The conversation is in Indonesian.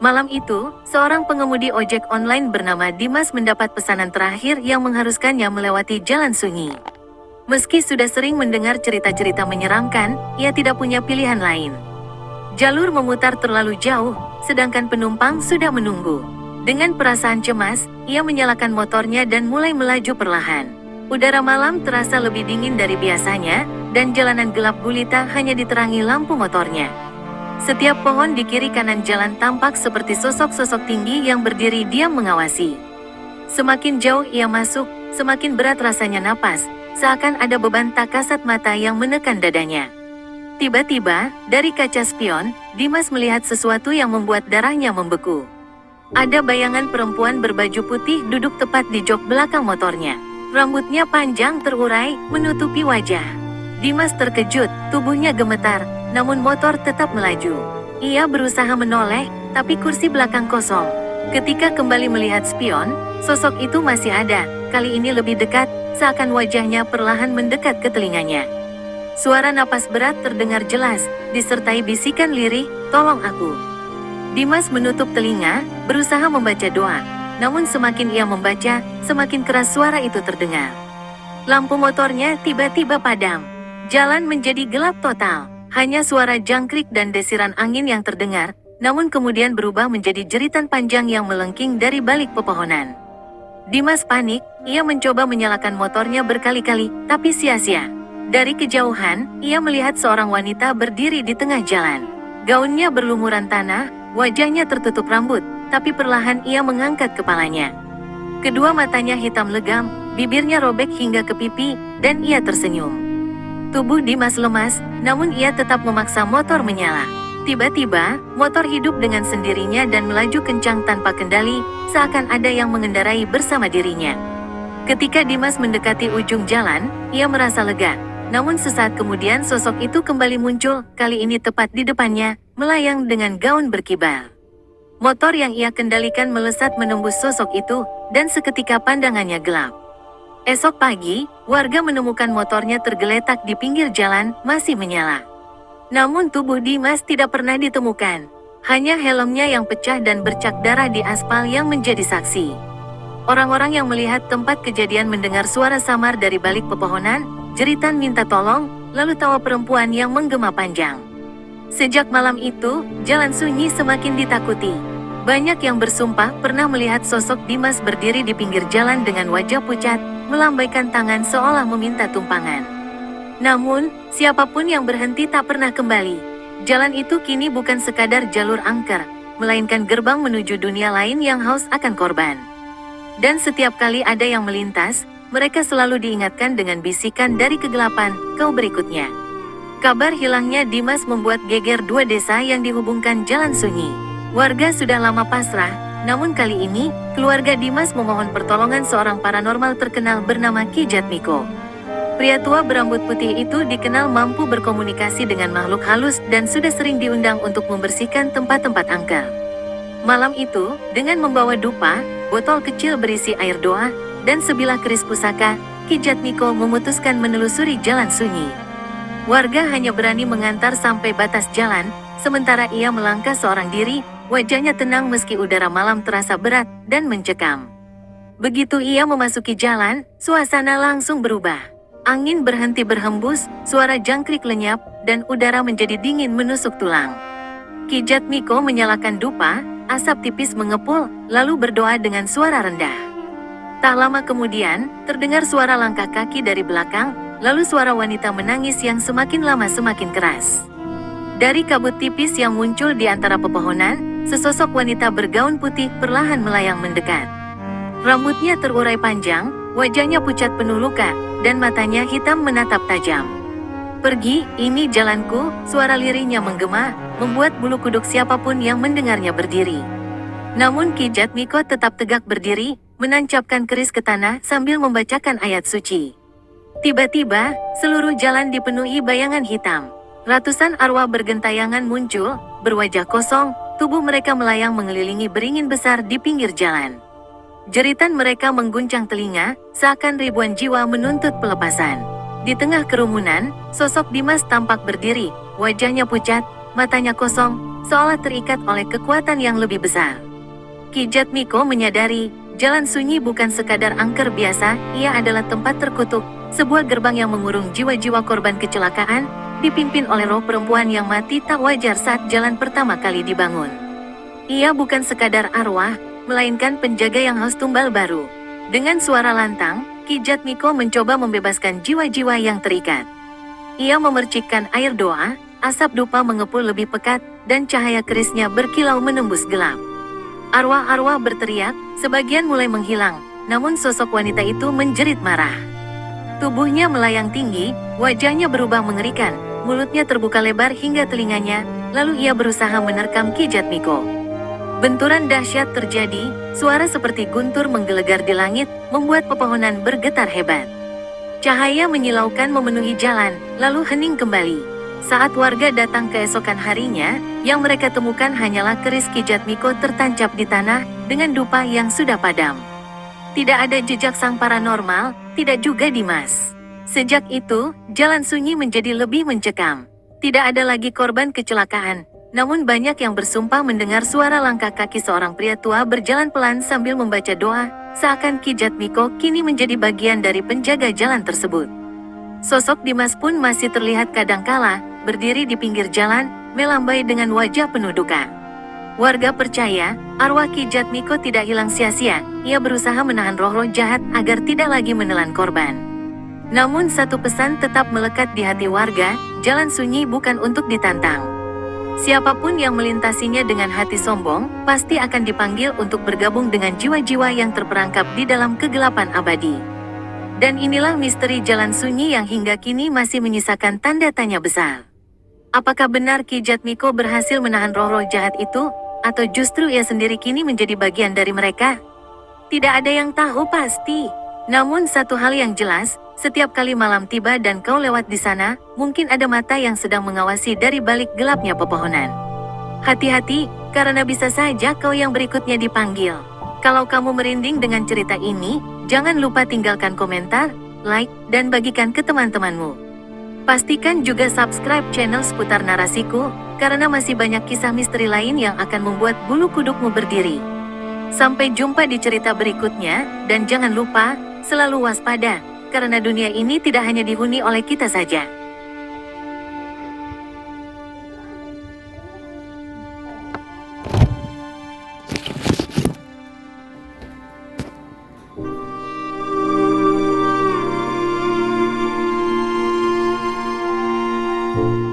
Malam itu, seorang pengemudi ojek online bernama Dimas mendapat pesanan terakhir yang mengharuskannya melewati jalan sunyi. Meski sudah sering mendengar cerita-cerita menyeramkan, ia tidak punya pilihan lain. Jalur memutar terlalu jauh, sedangkan penumpang sudah menunggu. Dengan perasaan cemas, ia menyalakan motornya dan mulai melaju perlahan. Udara malam terasa lebih dingin dari biasanya, dan jalanan gelap gulita hanya diterangi lampu motornya. Setiap pohon di kiri kanan jalan tampak seperti sosok-sosok tinggi yang berdiri diam mengawasi. Semakin jauh ia masuk, semakin berat rasanya napas, seakan ada beban tak kasat mata yang menekan dadanya. Tiba-tiba, dari kaca spion, Dimas melihat sesuatu yang membuat darahnya membeku. Ada bayangan perempuan berbaju putih duduk tepat di jok belakang motornya. Rambutnya panjang terurai, menutupi wajah. Dimas terkejut, tubuhnya gemetar, namun motor tetap melaju. Ia berusaha menoleh, tapi kursi belakang kosong. Ketika kembali melihat spion, sosok itu masih ada, kali ini lebih dekat, seakan wajahnya perlahan mendekat ke telinganya. Suara napas berat terdengar jelas, disertai bisikan lirih, "Tolong aku." Dimas menutup telinga, berusaha membaca doa. Namun semakin ia membaca, semakin keras suara itu terdengar. Lampu motornya tiba-tiba padam. Jalan menjadi gelap total. Hanya suara jangkrik dan desiran angin yang terdengar, namun kemudian berubah menjadi jeritan panjang yang melengking dari balik pepohonan. Dimas panik, ia mencoba menyalakan motornya berkali-kali, tapi sia-sia. Dari kejauhan, ia melihat seorang wanita berdiri di tengah jalan. Gaunnya berlumuran tanah, wajahnya tertutup rambut, tapi perlahan ia mengangkat kepalanya. Kedua matanya hitam legam, bibirnya robek hingga ke pipi, dan ia tersenyum. Tubuh Dimas lemas, namun ia tetap memaksa motor menyala. Tiba-tiba, motor hidup dengan sendirinya dan melaju kencang tanpa kendali, seakan ada yang mengendarai bersama dirinya. Ketika Dimas mendekati ujung jalan, ia merasa lega. Namun sesaat kemudian sosok itu kembali muncul, kali ini tepat di depannya, melayang dengan gaun berkibar. Motor yang ia kendalikan melesat menembus sosok itu, dan seketika pandangannya gelap. Esok pagi, warga menemukan motornya tergeletak di pinggir jalan, masih menyala. Namun tubuh Dimas tidak pernah ditemukan. Hanya helmnya yang pecah dan bercak darah di aspal yang menjadi saksi. Orang-orang yang melihat tempat kejadian mendengar suara samar dari balik pepohonan, jeritan minta tolong, lalu tawa perempuan yang menggema panjang. Sejak malam itu, jalan sunyi semakin ditakuti. Banyak yang bersumpah pernah melihat sosok Dimas berdiri di pinggir jalan dengan wajah pucat, melambaikan tangan seolah meminta tumpangan. Namun, siapapun yang berhenti tak pernah kembali. Jalan itu kini bukan sekadar jalur angker, melainkan gerbang menuju dunia lain yang haus akan korban. Dan setiap kali ada yang melintas, mereka selalu diingatkan dengan bisikan dari kegelapan, "Kau berikutnya." Kabar hilangnya Dimas membuat geger dua desa yang dihubungkan jalan sunyi. Warga sudah lama pasrah, namun kali ini, keluarga Dimas memohon pertolongan seorang paranormal terkenal bernama Ki Jatmiko. Pria tua berambut putih itu dikenal mampu berkomunikasi dengan makhluk halus dan sudah sering diundang untuk membersihkan tempat-tempat angker. Malam itu, dengan membawa dupa, botol kecil berisi air doa, dan sebilah keris pusaka, Ki Jatmiko memutuskan menelusuri jalan sunyi. Warga hanya berani mengantar sampai batas jalan, sementara ia melangkah seorang diri, wajahnya tenang meski udara malam terasa berat dan mencekam. Begitu ia memasuki jalan, suasana langsung berubah. Angin berhenti berhembus, suara jangkrik lenyap, dan udara menjadi dingin menusuk tulang. Ki Jatmiko menyalakan dupa, asap tipis mengepul, lalu berdoa dengan suara rendah. Tak lama kemudian, terdengar suara langkah kaki dari belakang, lalu suara wanita menangis yang semakin lama semakin keras. Dari kabut tipis yang muncul di antara pepohonan, sesosok wanita bergaun putih perlahan melayang mendekat. Rambutnya terurai panjang, wajahnya pucat penuh luka, dan matanya hitam menatap tajam. "Pergi, ini jalanku," suara lirihnya menggema, membuat bulu kuduk siapapun yang mendengarnya berdiri. Namun Ki Jatmiko tetap tegak berdiri, menancapkan keris ke tanah sambil membacakan ayat suci. Tiba-tiba, seluruh jalan dipenuhi bayangan hitam. Ratusan arwah bergentayangan muncul, berwajah kosong, tubuh mereka melayang mengelilingi beringin besar di pinggir jalan. Jeritan mereka mengguncang telinga, seakan ribuan jiwa menuntut pelepasan. Di tengah kerumunan, sosok Dimas tampak berdiri, wajahnya pucat, matanya kosong, seolah terikat oleh kekuatan yang lebih besar. Ki Jatmiko menyadari, jalan sunyi bukan sekadar angker biasa, ia adalah tempat terkutuk, sebuah gerbang yang mengurung jiwa-jiwa korban kecelakaan, dipimpin oleh roh perempuan yang mati tak wajar saat jalan pertama kali dibangun. Ia bukan sekadar arwah, melainkan penjaga yang haus tumbal baru. Dengan suara lantang, Ki Jatmiko mencoba membebaskan jiwa-jiwa yang terikat. Ia memercikkan air doa, asap dupa mengepul lebih pekat, dan cahaya kerisnya berkilau menembus gelap. Arwah-arwah berteriak, sebagian mulai menghilang, namun sosok wanita itu menjerit marah. Tubuhnya melayang tinggi, wajahnya berubah mengerikan, mulutnya terbuka lebar hingga telinganya, lalu ia berusaha menerkam Ki Jatmiko. Benturan dahsyat terjadi, suara seperti guntur menggelegar di langit, membuat pepohonan bergetar hebat. Cahaya menyilaukan memenuhi jalan, lalu hening kembali. Saat warga datang keesokan harinya, yang mereka temukan hanyalah keris Ki Jatmiko tertancap di tanah, dengan dupa yang sudah padam. Tidak ada jejak sang paranormal, tidak juga Dimas. Sejak itu, jalan sunyi menjadi lebih mencekam. Tidak ada lagi korban kecelakaan, namun banyak yang bersumpah mendengar suara langkah kaki seorang pria tua berjalan pelan sambil membaca doa, seakan Ki Jatmiko kini menjadi bagian dari penjaga jalan tersebut. Sosok Dimas pun masih terlihat kadangkala, berdiri di pinggir jalan, melambai dengan wajah penuh duka. Warga percaya, arwah Ki Jatmiko tidak hilang sia-sia, ia berusaha menahan roh-roh jahat agar tidak lagi menelan korban. Namun satu pesan tetap melekat di hati warga, jalan sunyi bukan untuk ditantang. Siapapun yang melintasinya dengan hati sombong, pasti akan dipanggil untuk bergabung dengan jiwa-jiwa yang terperangkap di dalam kegelapan abadi. Dan inilah misteri jalan sunyi yang hingga kini masih menyisakan tanda tanya besar. Apakah benar Ki Jatmiko berhasil menahan roh-roh jahat itu, atau justru ia sendiri kini menjadi bagian dari mereka? Tidak ada yang tahu pasti. Namun satu hal yang jelas, setiap kali malam tiba dan kau lewat di sana, mungkin ada mata yang sedang mengawasi dari balik gelapnya pepohonan. Hati-hati, karena bisa saja kau yang berikutnya dipanggil. Kalau kamu merinding dengan cerita ini, jangan lupa tinggalkan komentar, like, dan bagikan ke teman-temanmu. Pastikan juga subscribe channel seputar narasiku, karena masih banyak kisah misteri lain yang akan membuat bulu kudukmu berdiri. Sampai jumpa di cerita berikutnya, dan jangan lupa, selalu waspada, karena dunia ini tidak hanya dihuni oleh kita saja. Thank you.